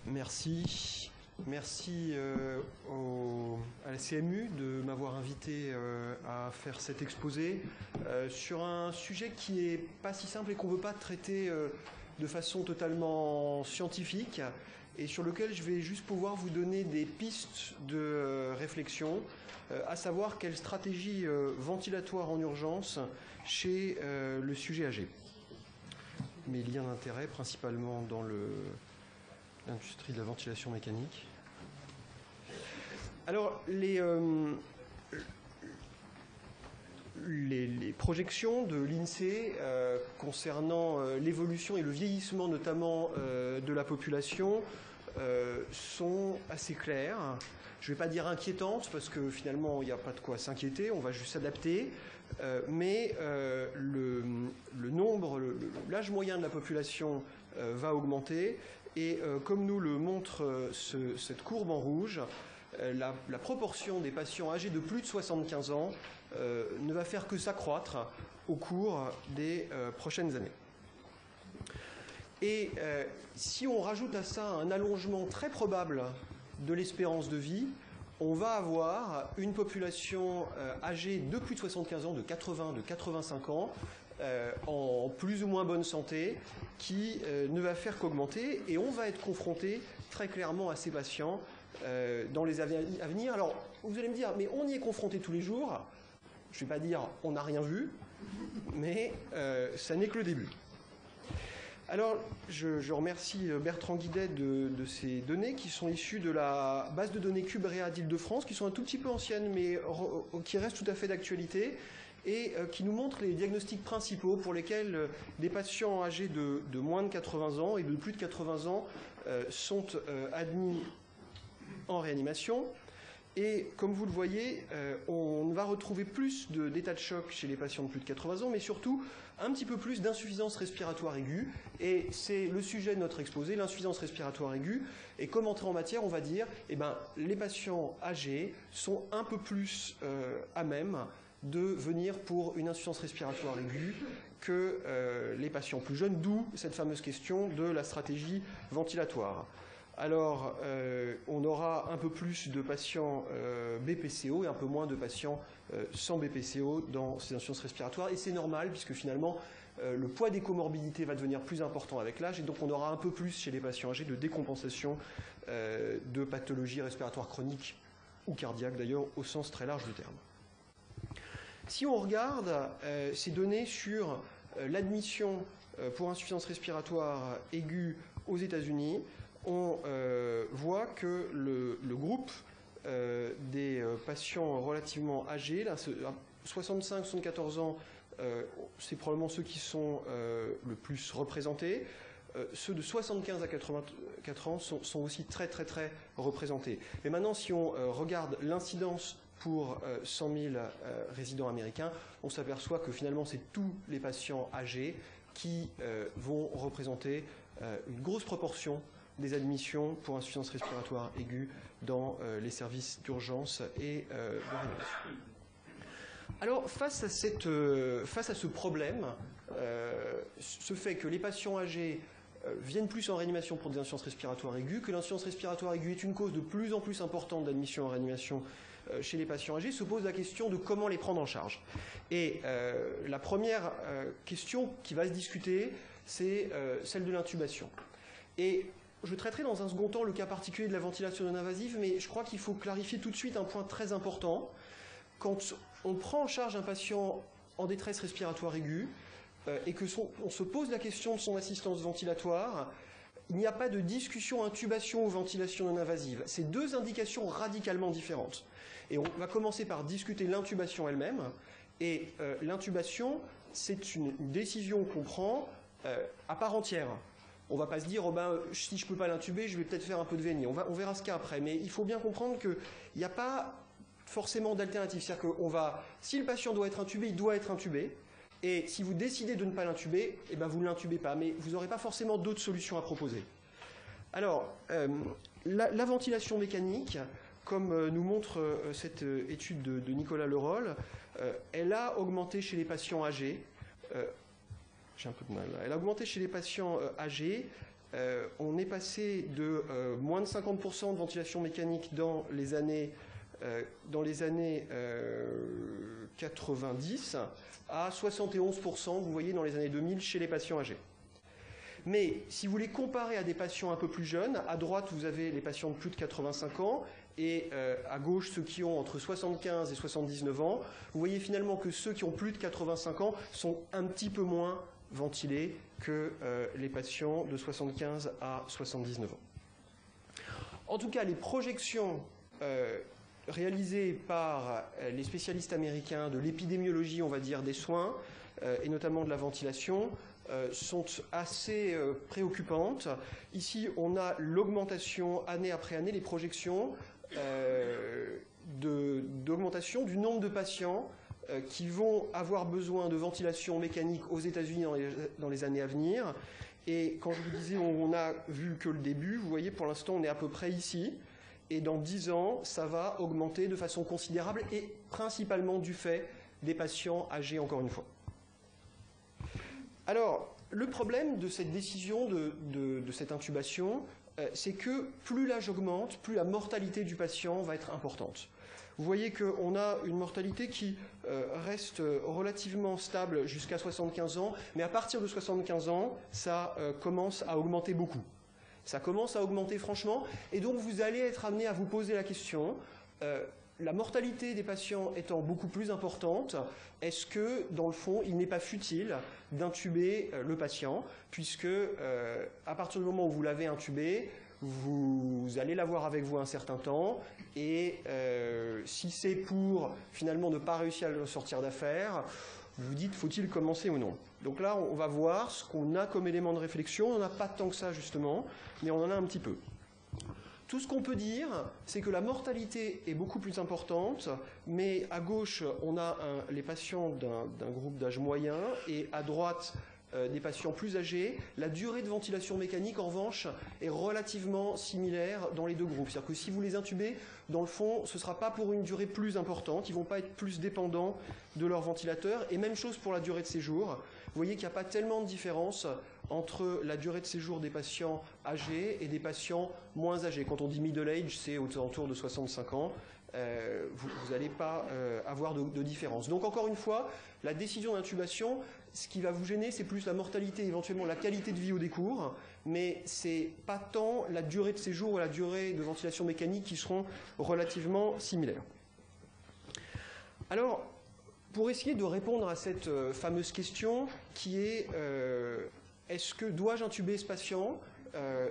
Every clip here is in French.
Merci. Merci à la CMU de m'avoir invité à faire cet exposé sur un sujet qui n'est pas si simple et qu'on ne veut pas traiter de façon totalement scientifique et sur lequel je vais juste pouvoir vous donner des pistes de réflexion, à savoir quelle stratégie ventilatoire en urgence chez le sujet âgé. Mes liens d'intérêt principalement dans l'industrie de la ventilation mécanique. Alors, les projections de l'INSEE concernant l'évolution et le vieillissement notamment de la population sont assez claires. Je ne vais pas dire inquiétantes parce que finalement il n'y a pas de quoi s'inquiéter, on va juste s'adapter. Mais l'âge moyen de la population va augmenter et comme nous le montre cette courbe en rouge, la proportion des patients âgés de plus de 75 ans ne va faire que s'accroître au cours des prochaines années. Et si on rajoute à ça un allongement très probable de l'espérance de vie, on va avoir une population âgée de plus de 75 ans, de 80, de 85 ans, en plus ou moins bonne santé, qui ne va faire qu'augmenter, et on va être confronté très clairement à ces patients dans les années à venir. Alors, vous allez me dire, mais on y est confronté tous les jours. Je ne vais pas dire on n'a rien vu, mais ça n'est que le début. Alors, je remercie Bertrand Guidet de ces données qui sont issues de la base de données Cubrea d'Île-de-France, qui sont un tout petit peu anciennes, mais qui restent tout à fait d'actualité, et qui nous montrent les diagnostics principaux pour lesquels des patients âgés de moins de 80 ans et de plus de 80 ans sont admis en réanimation. Et comme vous le voyez, on va retrouver plus d'états de choc chez les patients de plus de 80 ans, mais surtout un petit peu plus d'insuffisance respiratoire aiguë. Et c'est le sujet de notre exposé, l'insuffisance respiratoire aiguë. Et comme entrée en matière, on va dire, les patients âgés sont un peu plus à même de venir pour une insuffisance respiratoire aiguë que les patients plus jeunes, d'où cette fameuse question de la stratégie ventilatoire. Alors, on aura un peu plus de patients BPCO et un peu moins de patients sans BPCO dans ces insuffisances respiratoires. Et c'est normal, puisque finalement, le poids des comorbidités va devenir plus important avec l'âge. Et donc, on aura un peu plus chez les patients âgés de décompensation de pathologies respiratoires chroniques ou cardiaques, d'ailleurs, au sens très large du terme. Si on regarde ces données sur l'admission pour insuffisance respiratoire aiguë aux États-Unis, on voit que le groupe des patients relativement âgés, là, 65-74 ans, c'est probablement ceux qui sont le plus représentés. Ceux de 75 à 84 ans sont aussi très très très représentés. Mais maintenant, si on regarde l'incidence pour 100 000 résidents américains, on s'aperçoit que finalement, c'est tous les patients âgés qui vont représenter une grosse proportion des admissions pour insuffisance respiratoire aiguë dans les services d'urgence et de réanimation. Alors, face à ce problème, ce fait que les patients âgés viennent plus en réanimation pour des insuffisances respiratoires aiguës, que l'insuffisance respiratoire aiguë est une cause de plus en plus importante d'admission en réanimation chez les patients âgés, se pose la question de comment les prendre en charge. Et la première question qui va se discuter, c'est celle de l'intubation. Et je traiterai dans un second temps le cas particulier de la ventilation non invasive, mais je crois qu'il faut clarifier tout de suite un point très important. Quand on prend en charge un patient en détresse respiratoire aiguë et qu'on se pose la question de son assistance ventilatoire, il n'y a pas de discussion intubation ou ventilation non invasive. C'est deux indications radicalement différentes. Et on va commencer par discuter l'intubation elle-même. Et l'intubation, c'est une décision qu'on prend à part entière. On ne va pas se dire, si je ne peux pas l'intuber, je vais peut-être faire un peu de VNI. On verra ce qu'il y a après. Mais il faut bien comprendre qu'il n'y a pas forcément d'alternative. C'est-à-dire que si le patient doit être intubé, il doit être intubé. Et si vous décidez de ne pas l'intuber, vous ne l'intubez pas. Mais vous n'aurez pas forcément d'autres solutions à proposer. Alors, la ventilation mécanique, comme nous montre cette étude de Nicolas Leroll, elle a augmenté chez les patients âgés. J'ai un peu de mal. Elle a augmenté chez les patients âgés on est passé de moins de 50% de ventilation mécanique dans les années 90 à 71%, vous voyez, dans les années 2000 chez les patients âgés. Mais si vous voulez comparer à des patients un peu plus jeunes, à droite vous avez les patients de plus de 85 ans et à gauche ceux qui ont entre 75 et 79 ans, vous voyez finalement que ceux qui ont plus de 85 ans sont un petit peu moins ventilés que les patients de 75 à 79 ans. En tout cas, les projections réalisées par les spécialistes américains de l'épidémiologie, on va dire, des soins, et notamment de la ventilation, sont assez préoccupantes. Ici, on a l'augmentation année après année, les projections d'augmentation du nombre de patients qui vont avoir besoin de ventilation mécanique aux États-Unis dans les années à venir. Et quand je vous disais on a vu que le début, vous voyez pour l'instant on est à peu près ici. Et dans 10 ans, ça va augmenter de façon considérable et principalement du fait des patients âgés, encore une fois. Alors, le problème de cette décision de cette intubation, c'est que plus l'âge augmente, plus la mortalité du patient va être importante. Vous voyez qu'on a une mortalité qui reste relativement stable jusqu'à 75 ans, mais à partir de 75 ans, ça commence à augmenter beaucoup. Ça commence à augmenter franchement, et donc vous allez être amené à vous poser la question, la mortalité des patients étant beaucoup plus importante, est-ce que, dans le fond, il n'est pas futile d'intuber le patient, puisque à partir du moment où vous l'avez intubé, vous allez l'avoir avec vous un certain temps, et si c'est pour finalement ne pas réussir à le sortir d'affaire, vous vous dites faut-il commencer ou non. Donc là, on va voir ce qu'on a comme élément de réflexion. On n'en a pas tant que ça justement, mais on en a un petit peu. Tout ce qu'on peut dire, c'est que la mortalité est beaucoup plus importante, mais à gauche, on a les patients d'un groupe d'âge moyen, et à droite, des patients plus âgés. La durée de ventilation mécanique, en revanche, est relativement similaire dans les deux groupes. C'est-à-dire que si vous les intubez, dans le fond, ce ne sera pas pour une durée plus importante, ils ne vont pas être plus dépendants de leur ventilateur, et même chose pour la durée de séjour. Vous voyez qu'il n'y a pas tellement de différence entre la durée de séjour des patients âgés et des patients moins âgés. Quand on dit middle age, c'est aux alentours de 65 ans. Vous n'allez pas avoir de différence. Donc encore une fois, la décision d'intubation, ce qui va vous gêner, c'est plus la mortalité, éventuellement la qualité de vie au décours, mais c'est pas tant la durée de séjour ou la durée de ventilation mécanique qui seront relativement similaires. Alors, pour essayer de répondre à cette fameuse question qui est est-ce que dois-je intuber ce patient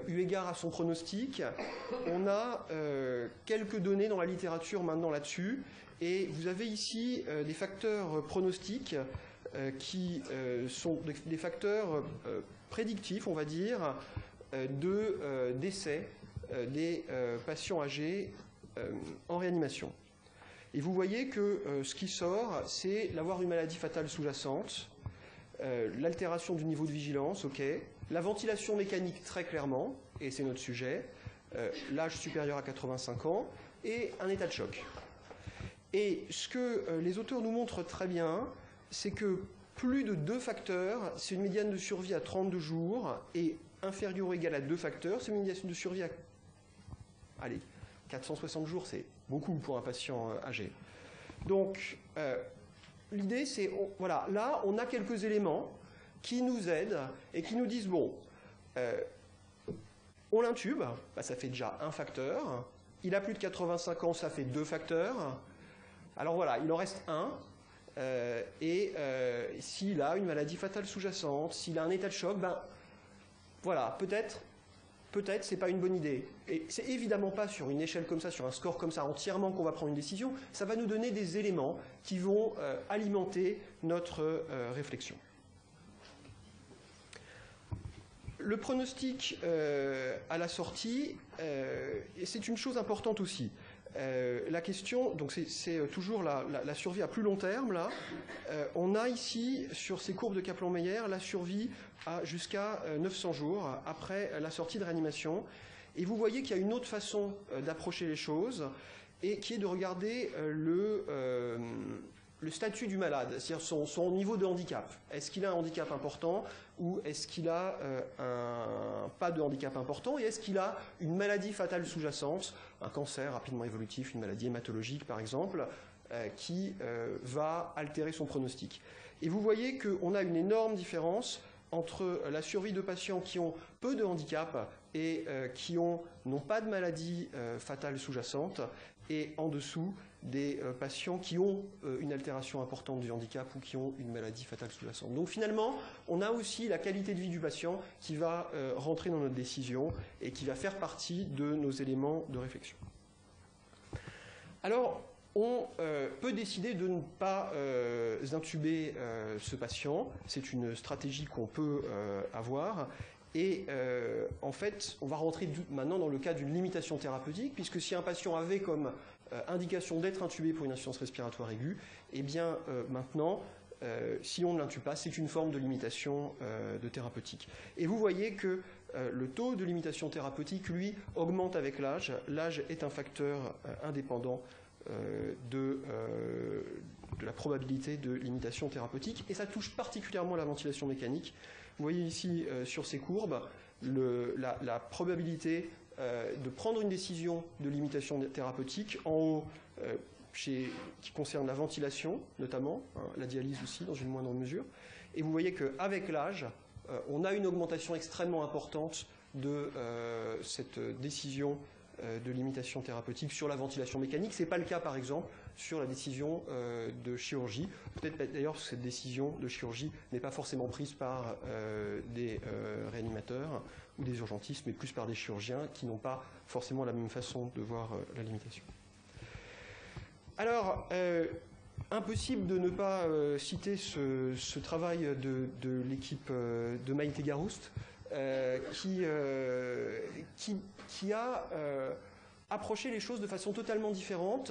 eu égard à son pronostic, on a quelques données dans la littérature maintenant là-dessus, et vous avez ici des facteurs pronostiques qui sont des facteurs prédictifs, on va dire, de décès des patients âgés en réanimation. Et vous voyez que ce qui sort, c'est l'avoir une maladie fatale sous-jacente, l'altération du niveau de vigilance, ok, la ventilation mécanique très clairement, et c'est notre sujet, l'âge supérieur à 85 ans, et un état de choc. Et ce que les auteurs nous montrent très bien, c'est que plus de 2 facteurs, c'est une médiane de survie à 32 jours, et inférieur ou égal à 2 facteurs, c'est une médiane de survie à 460 jours, c'est beaucoup pour un patient âgé. Donc, l'idée, c'est, voilà, là, on a quelques éléments qui nous aident et qui nous disent, bon, on l'intube, bah, ça fait déjà un facteur, il a plus de 85 ans, ça fait 2 facteurs, alors voilà, il en reste un, s'il a une maladie fatale sous-jacente, s'il a un état de choc, ben voilà, peut-être c'est pas une bonne idée. Et c'est évidemment pas sur une échelle comme ça, sur un score comme ça entièrement qu'on va prendre une décision, ça va nous donner des éléments qui vont alimenter notre réflexion. Le pronostic à la sortie, c'est une chose importante aussi. La question, donc c'est toujours la survie à plus long terme, là. On a ici, sur ces courbes de Kaplan-Meier, la survie jusqu'à 900 jours après la sortie de réanimation. Et vous voyez qu'il y a une autre façon d'approcher les choses, et qui est de regarder le le statut du malade, c'est-à-dire son niveau de handicap. Est-ce qu'il a un handicap important ou est-ce qu'il a pas de handicap important, et est-ce qu'il a une maladie fatale sous-jacente, un cancer rapidement évolutif, une maladie hématologique par exemple, qui va altérer son pronostic. Et vous voyez qu'on a une énorme différence entre la survie de patients qui ont peu de handicap et qui n'ont pas de maladie fatale sous-jacente, et en dessous des patients qui ont une altération importante du handicap ou qui ont une maladie fatale sous-jacente. Donc finalement, on a aussi la qualité de vie du patient qui va rentrer dans notre décision et qui va faire partie de nos éléments de réflexion. Alors, on peut décider de ne pas intuber ce patient. C'est une stratégie qu'on peut avoir. Et en fait, on va rentrer maintenant dans le cas d'une limitation thérapeutique, puisque si un patient avait comme indication d'être intubé pour une insuffisance respiratoire aiguë, eh bien maintenant, si on ne l'intube pas, c'est une forme de limitation de thérapeutique. Et vous voyez que le taux de limitation thérapeutique, lui, augmente avec l'âge. L'âge est un facteur indépendant de la probabilité de limitation thérapeutique, et ça touche particulièrement la ventilation mécanique. Vous voyez ici sur ces courbes la probabilité de prendre une décision de limitation thérapeutique en haut qui concerne la ventilation notamment, la dialyse aussi dans une moindre mesure, et vous voyez qu'avec l'âge on a une augmentation extrêmement importante de cette décision de limitation thérapeutique sur la ventilation mécanique. Ce n'est pas le cas par exemple sur la décision de chirurgie. Peut-être d'ailleurs que cette décision de chirurgie n'est pas forcément prise par des réanimateurs ou des urgentistes, mais plus par des chirurgiens qui n'ont pas forcément la même façon de voir la limitation. Alors, impossible de ne pas citer ce travail de l'équipe de Maïté Garouste, qui a approché les choses de façon totalement différente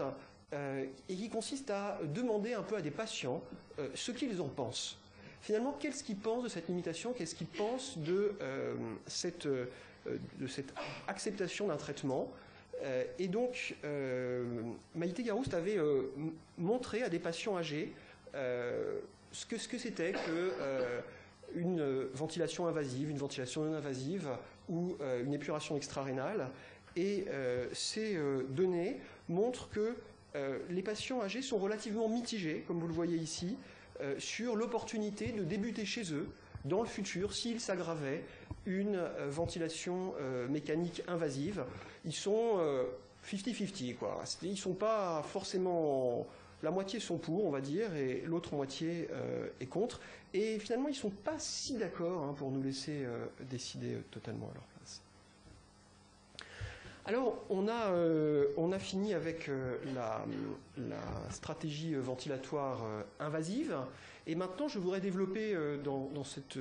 et qui consiste à demander un peu à des patients ce qu'ils en pensent. Finalement, qu'est-ce qu'ils pensent de cette limitation, qu'est-ce qu'ils pensent de cette acceptation d'un traitement. Et donc, Maïté Garouste avait montré à des patients âgés ce que c'était une ventilation invasive, une ventilation non invasive ou une épuration extra-rénale. Et ces données montrent que les patients âgés sont relativement mitigés, comme vous le voyez ici, sur l'opportunité de débuter chez eux, dans le futur, s'il s'aggravait, une ventilation mécanique invasive. Ils sont 50-50, quoi. Ils ne sont pas forcément... La moitié sont pour, on va dire, et l'autre moitié est contre. Et finalement, ils ne sont pas si d'accord pour nous laisser décider totalement à leur place. Alors, on a fini avec la stratégie ventilatoire invasive. Et maintenant, je voudrais développer dans cette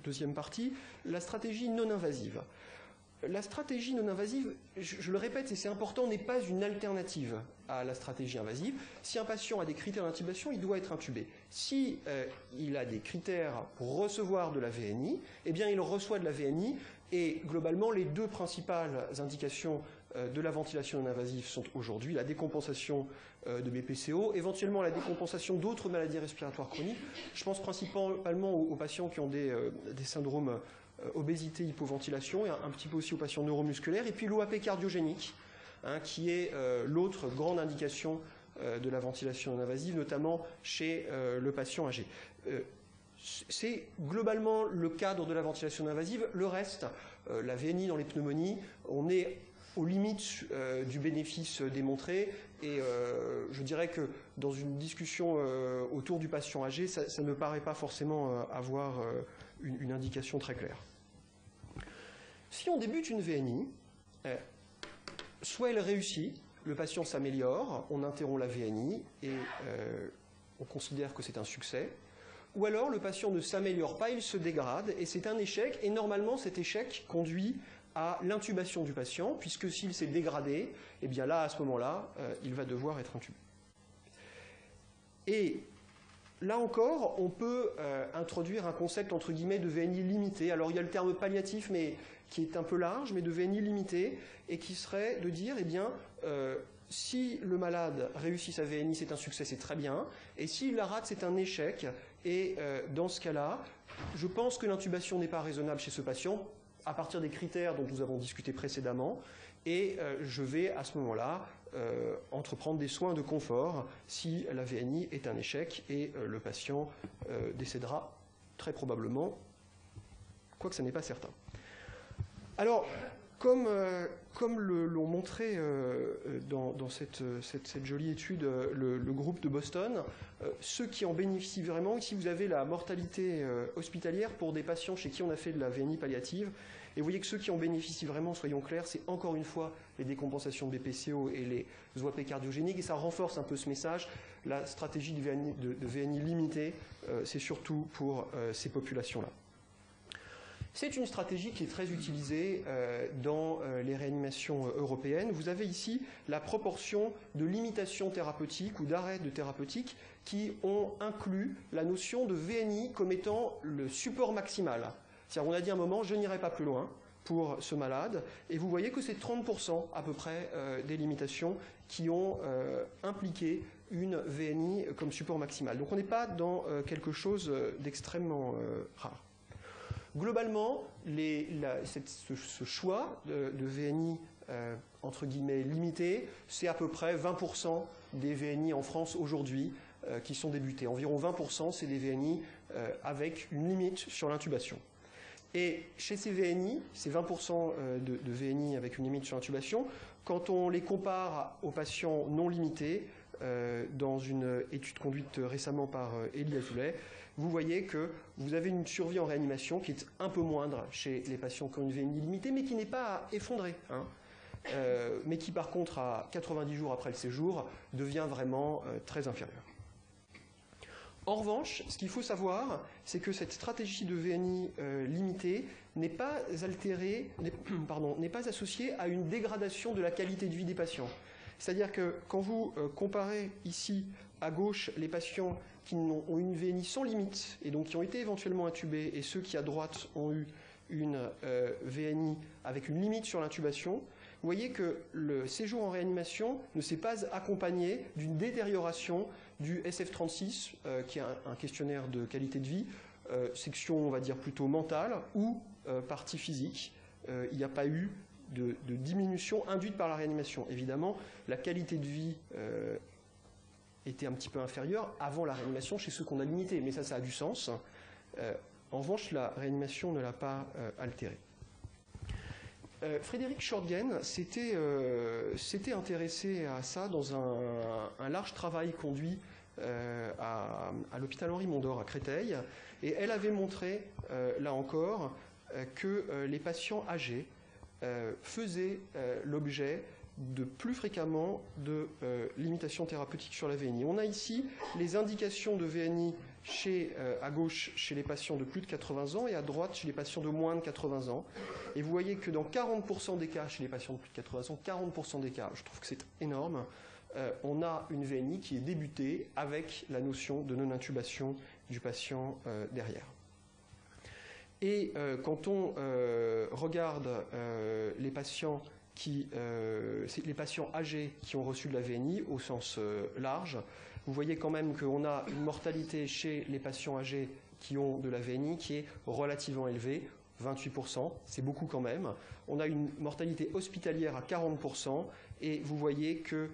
deuxième partie la stratégie non invasive. La stratégie non invasive, je le répète et c'est important, n'est pas une alternative à la stratégie invasive. Si un patient a des critères d'intubation, il doit être intubé. Si il a des critères pour recevoir de la VNI, eh bien il reçoit de la VNI, et globalement les deux principales indications de la ventilation non invasive sont aujourd'hui la décompensation de BPCO, éventuellement la décompensation d'autres maladies respiratoires chroniques. Je pense principalement aux patients qui ont des syndromes obésité, hypoventilation, et un petit peu aussi aux patients neuromusculaires, et puis l'OAP cardiogénique, qui est l'autre grande indication de la ventilation non invasive, notamment chez le patient âgé. C'est globalement le cadre de la ventilation non invasive. Le reste, la VNI dans les pneumonies, on est aux limites du bénéfice démontré, et je dirais que dans une discussion autour du patient âgé, ça ne paraît pas forcément avoir une indication très claire. Si on débute une VNI, soit elle réussit, le patient s'améliore, on interrompt la VNI et on considère que c'est un succès, ou alors le patient ne s'améliore pas, il se dégrade et c'est un échec, et normalement cet échec conduit à l'intubation du patient, puisque s'il s'est dégradé, eh bien là, à ce moment-là, il va devoir être intubé. Et là encore, on peut introduire un concept entre guillemets de VNI limité. Alors il y a le terme palliatif, mais qui est un peu large, mais de VNI limité, et qui serait de dire, eh bien, si le malade réussit sa VNI, c'est un succès, c'est très bien, et s'il la rate, c'est un échec, et dans ce cas-là, je pense que l'intubation n'est pas raisonnable chez ce patient, à partir des critères dont nous avons discuté précédemment, et je vais à ce moment-là entreprendre des soins de confort si la VNI est un échec, et le patient décédera très probablement, quoique ce n'est pas certain. Alors, comme l'ont montré dans cette jolie étude le groupe de Boston, ceux qui en bénéficient vraiment, ici vous avez la mortalité hospitalière pour des patients chez qui on a fait de la VNI palliative, et vous voyez que ceux qui en bénéficient vraiment, soyons clairs, c'est encore une fois les décompensations de BPCO et les OAP cardiogéniques, et ça renforce un peu ce message. La stratégie de VNI limitée, c'est surtout pour ces populations-là. C'est une stratégie qui est très utilisée dans les réanimations européennes. Vous avez ici la proportion de limitations thérapeutiques ou d'arrêts de thérapeutique qui ont inclus la notion de VNI comme étant le support maximal. C'est-à-dire, on a dit à un moment, je n'irai pas plus loin pour ce malade, et vous voyez que c'est 30% à peu près des limitations qui ont impliqué une VNI comme support maximal. Donc on n'est pas dans quelque chose d'extrêmement rare. Globalement, ce choix de VNI entre guillemets limité, c'est à peu près 20% des VNI en France aujourd'hui qui sont débutés. Environ 20%, c'est des VNI avec une limite sur l'intubation. Et chez ces VNI, ces 20% de VNI avec une limite sur l'intubation, quand on les compare aux patients non limités, dans une étude conduite récemment par Elie Azoulay, vous voyez que vous avez une survie en réanimation qui est un peu moindre chez les patients qui ont une VNI limitée, mais qui n'est pas effondrée, hein, mais qui par contre, à 90 jours après le séjour, devient vraiment très inférieure. En revanche, ce qu'il faut savoir, c'est que cette stratégie de VNI limitée n'est pas altérée, n'est pas associée à une dégradation de la qualité de vie des patients. C'est-à-dire que quand vous comparez ici à gauche les patients qui ont une VNI sans limite et donc qui ont été éventuellement intubés et ceux qui à droite ont eu une VNI avec une limite sur l'intubation, vous voyez que le séjour en réanimation ne s'est pas accompagné d'une détérioration du SF36, qui est un questionnaire de qualité de vie, section on va dire plutôt mentale ou partie physique. Il n'y a pas eu de diminution induite par la réanimation. Évidemment, la qualité de vie était un petit peu inférieure avant la réanimation chez ceux qu'on a limités, mais ça a du sens. En revanche, la réanimation ne l'a pas altérée. Frédéric Shortgen s'était intéressé à ça dans un large travail conduit à l'hôpital Henri Mondor à Créteil, et elle avait montré, là encore, que les patients âgés faisaient l'objet de plus fréquemment de limitations thérapeutiques sur la VNI. On a ici les indications de VNI à gauche chez les patients de plus de 80 ans et à droite chez les patients de moins de 80 ans. Et vous voyez que dans 40% des cas chez les patients de plus de 80 ans, 40% des cas, je trouve que c'est énorme, on a une VNI qui est débutée avec la notion de non-intubation du patient derrière. Et quand on regarde les patients les patients âgés qui ont reçu de la VNI au sens large, vous voyez quand même qu'on a une mortalité chez les patients âgés qui ont de la VNI qui est relativement élevée, 28%, c'est beaucoup quand même. On a une mortalité hospitalière à 40%, et vous voyez que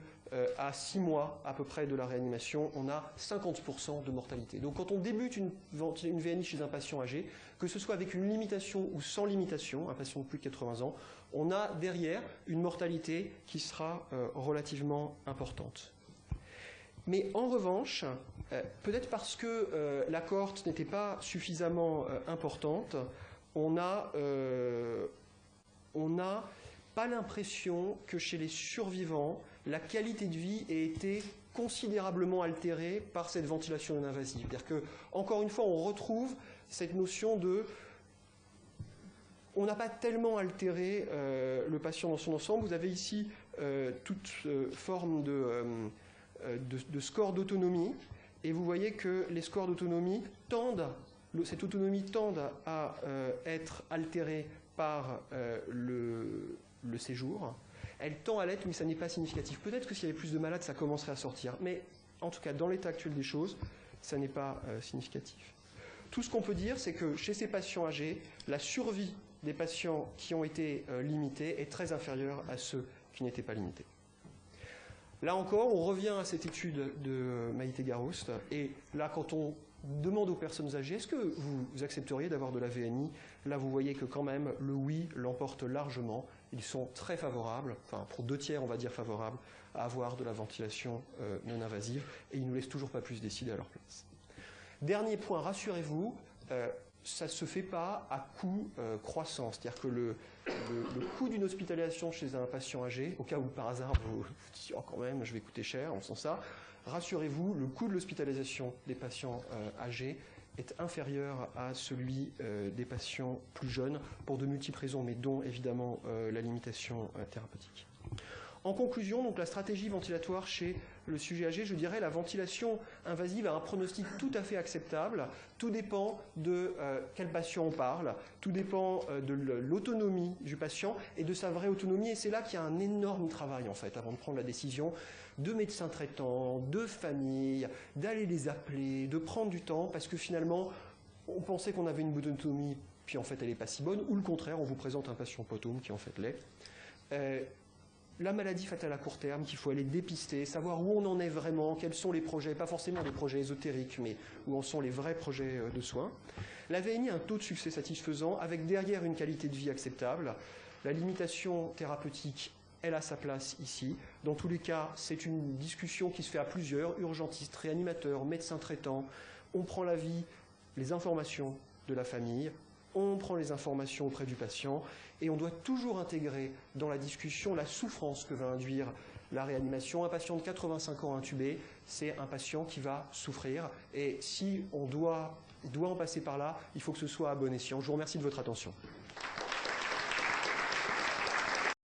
à 6 mois à peu près de la réanimation, on a 50% de mortalité. Donc quand on débute une VNI chez un patient âgé, que ce soit avec une limitation ou sans limitation, un patient de plus de 80 ans, on a derrière une mortalité qui sera relativement importante. Mais en revanche, peut-être parce que la cohorte n'était pas suffisamment importante, on n'a pas l'impression que chez les survivants, la qualité de vie ait été considérablement altérée par cette ventilation non invasive. C'est-à-dire que, encore une fois, on retrouve cette notion de... On n'a pas tellement altéré le patient dans son ensemble. Vous avez ici toute forme de score d'autonomie, et vous voyez que les scores d'autonomie cette autonomie tend à être altérée par le séjour. Elle tend à l'être, mais ça n'est pas significatif. Peut-être que s'il y avait plus de malades, ça commencerait à sortir. Mais en tout cas, dans l'état actuel des choses, ça n'est pas significatif. Tout ce qu'on peut dire, c'est que chez ces patients âgés, la survie des patients qui ont été limités est très inférieure à ceux qui n'étaient pas limités. Là encore, on revient à cette étude de Maïté Garoust. Et là, quand on demande aux personnes âgées, est-ce que vous accepteriez d'avoir de la VNI? Là, vous voyez que quand même, le oui l'emporte largement. Ils sont très favorables, enfin pour 2/3, on va dire favorables, à avoir de la ventilation non invasive. Et ils ne nous laissent toujours pas plus décider à leur place. Dernier point, rassurez-vous, ça ne se fait pas à coût croissant. C'est-à-dire que le coût d'une hospitalisation chez un patient âgé, au cas où par hasard vous dites « oh, quand même, je vais coûter cher en faisant ça », rassurez-vous, le coût de l'hospitalisation des patients âgés est inférieur à celui des patients plus jeunes pour de multiples raisons, mais dont évidemment la limitation thérapeutique. En conclusion, donc, la stratégie ventilatoire chez le sujet âgé, je dirais la ventilation invasive a un pronostic tout à fait acceptable. Tout dépend de quel patient on parle, tout dépend de l'autonomie du patient et de sa vraie autonomie. Et c'est là qu'il y a un énorme travail, en fait, avant de prendre la décision, de médecins traitants, de familles, d'aller les appeler, de prendre du temps, parce que finalement, on pensait qu'on avait une bonne autonomie, puis en fait, elle n'est pas si bonne, ou le contraire, on vous présente un patient potome qui en fait l'est. La maladie fatale à court terme, qu'il faut aller dépister, savoir où on en est vraiment, quels sont les projets, pas forcément des projets ésotériques, mais où en sont les vrais projets de soins. La VNI a un taux de succès satisfaisant, avec derrière une qualité de vie acceptable. La limitation thérapeutique, elle a sa place ici. Dans tous les cas, c'est une discussion qui se fait à plusieurs, urgentistes, réanimateurs, médecins traitants. On prend l'avis, les informations de la famille, on prend les informations auprès du patient et on doit toujours intégrer dans la discussion la souffrance que va induire la réanimation. Un patient de 85 ans intubé, c'est un patient qui va souffrir et si on doit en passer par là, il faut que ce soit à bon escient. Je vous remercie de votre attention.